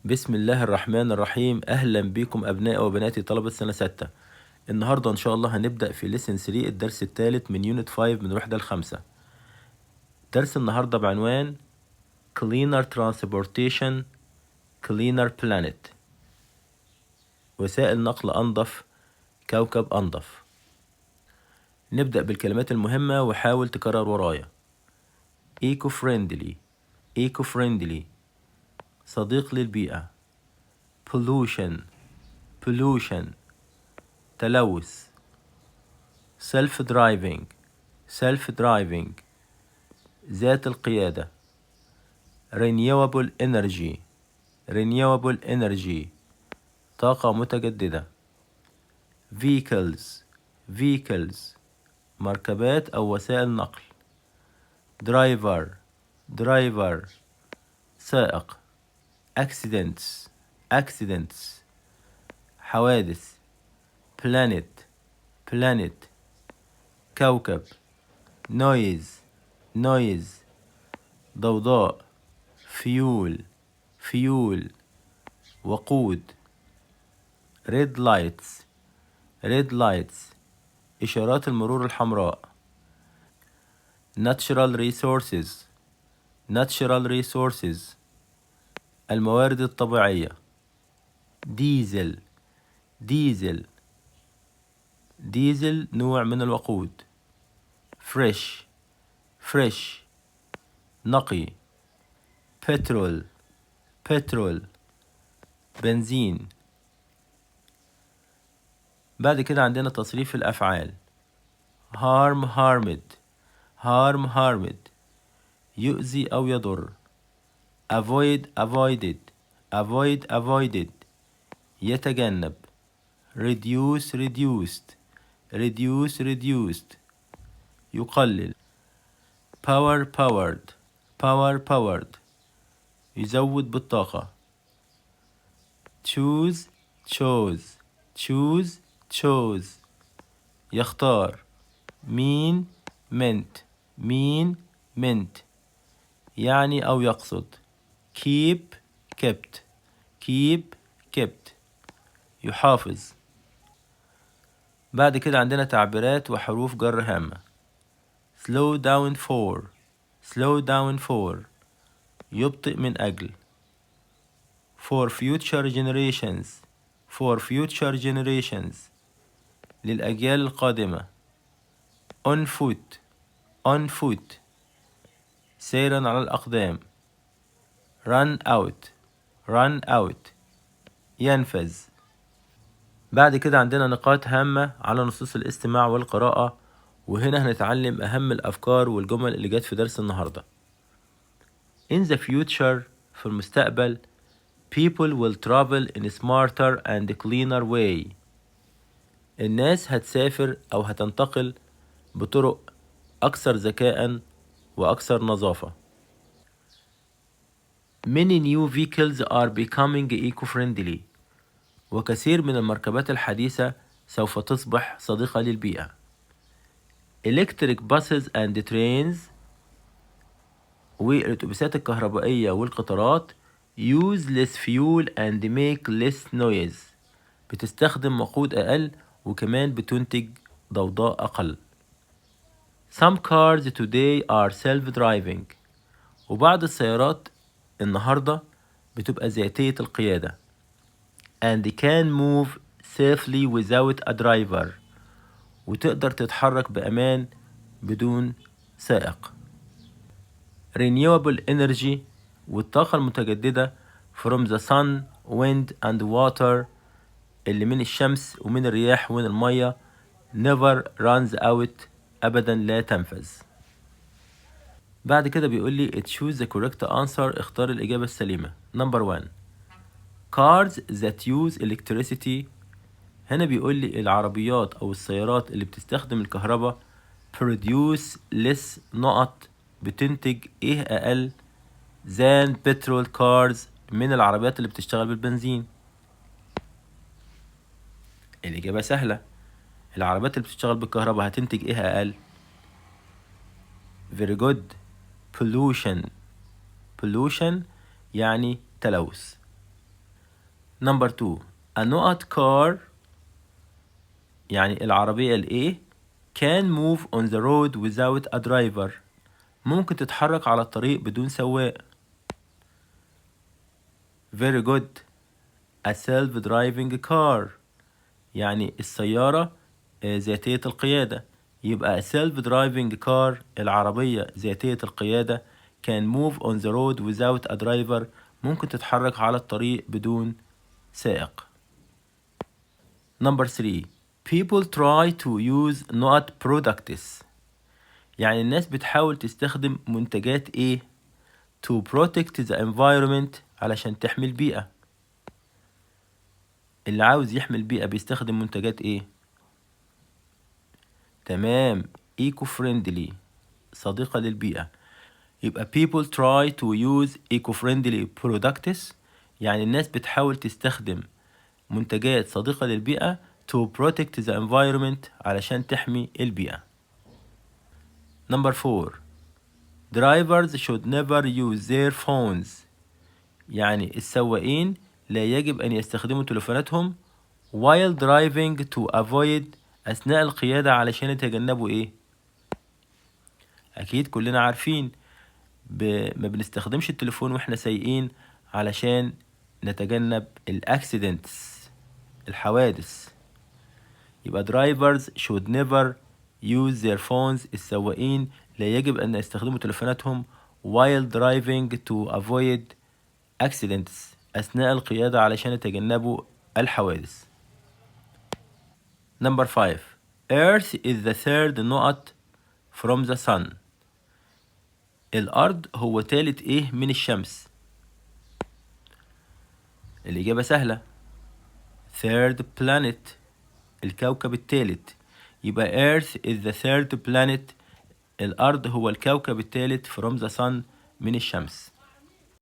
بسم الله الرحمن الرحيم. أهلا بكم أبنائي وبناتي طلبة سنة 6. النهاردة إن شاء الله هنبدأ في ليسن 3 الدرس الثالث من يونت 5 من الوحدة الخامسة. درس النهاردة بعنوان Cleaner Transportation Cleaner Planet، وسائل نقل أنظف، كوكب أنظف. نبدأ بالكلمات المهمة وحاول تكرر ورايا. Eco-friendly Eco-friendly صديق للبيئة. Pollution Pollution تلوث. Self-driving Self-driving ذات القيادة. Renewable energy Renewable energy طاقة متجددة. Vehicles Vehicles مركبات أو وسائل نقل. Driver Driver سائق. Accidents Accidents حوادث. Planet Planet كوكب. Noise Noise ضوضاء. Fuel Fuel وقود. Red lights Red lights إشارات المرور الحمراء. Natural resources Natural resources الموارد الطبيعية. ديزل ديزل ديزل نوع من الوقود. Fresh Fresh نقي. Petrol Petrol بنزين. بعد كده عندنا تصريف الأفعال. harm harmed harm harmed يؤذي أو يضر. avoid avoided avoid avoided يتجنب. reduce reduced reduce reduced يقلل. power powered power powered يزود بالطاقة. choose chose choose chose يختار. mean meant mean meant يعني أو يقصد. keep kept keep kept يحافظ. بعد كده عندنا تعبيرات وحروف جر هامة. slow down for slow down for يبطئ من أجل. for future generations for future generations للأجيال القادمة. on foot on foot سيرا على الأقدام. run out run out ينفذ. بعد كده عندنا نقاط هامة على نصوص الاستماع والقراءة، وهنا هنتعلم أهم الأفكار والجمل اللي جت في درس النهاردة. In the future في المستقبل people will travel in a smarter and cleaner way. الناس هتسافر أو هتنتقل بطرق أكثر ذكاء وأكثر نظافة. Many new vehicles are becoming eco-friendly. وكثير من المركبات الحديثة سوف تصبح صديقة للبيئة. Electric buses and trains والأتوبيسات الكهربائية والقطارات use less fuel and make less noise بتستخدم وقود أقل وكمان بتنتج ضوضاء أقل. Some cars today are self-driving. وبعض السيارات النهاردة بتبقى ذاتية القيادة. And can move safely without a driver. وتقدر تتحرك بأمان بدون سائق. Renewable energy والطاقة المتجددة from the sun, wind and water اللي من الشمس ومن الرياح ومن المية never runs out أبدا لا تنفذ. بعد كده بيقول لي choose the correct answer اختار الإجابة السليمة. Number 1 cars that use electricity. هنا بيقول لي العربيات أو السيارات اللي بتستخدم الكهرباء produce less نقط بتنتج إيه أقل than petrol cars من العربيات اللي بتشتغل بالبنزين. الإجابة سهلة، العربيات اللي بتشتغل بالكهرباء هتنتج إيه أقل؟ very good pollution pollution يعني تلوث. Number 2 a not car يعني العربية ال A can move on the road without a driver ممكن تتحرك على الطريق بدون سواق. Very good. A self-driving car يعني السيارة ذاتية القيادة. يبقى a self-driving car العربية ذاتية القيادة can move on the road without a driver ممكن تتحرك على الطريق بدون سائق. Number 3 people try to use not products يعني الناس بتحاول تستخدم منتجات ايه to protect the environment علشان تحمي البيئة. اللي عاوز يحمي البيئة بيستخدم منتجات ايه؟ تمام eco friendly صديقة للبيئة. يبقى people try to use eco friendly products يعني الناس بتحاول تستخدم منتجات صديقة للبيئة to protect the environment علشان تحمي البيئة. Number 4 drivers should never use their phones يعني السواقين لا يجب أن يستخدموا تليفوناتهم while driving to avoid أثناء القيادة علشان يتجنبوا إيه؟ أكيد كلنا عارفين ما بنستخدمش التليفون وإحنا سايقين علشان نتجنب الأكسيدنتس الحوادث. يبقى drivers should never use their phones السواقين لا يجب أن يستخدموا تليفوناتهم while driving to avoid accidents أثناء القيادة علشان يتجنبوا الحوادث. Number 5 Earth is the third نقط from the sun الأرض هو تالت إيه من الشمس؟ الإجابة سهلة third planet الكوكب التالت. يبقى Earth is the third planet الأرض هو الكوكب التالت from the sun من الشمس.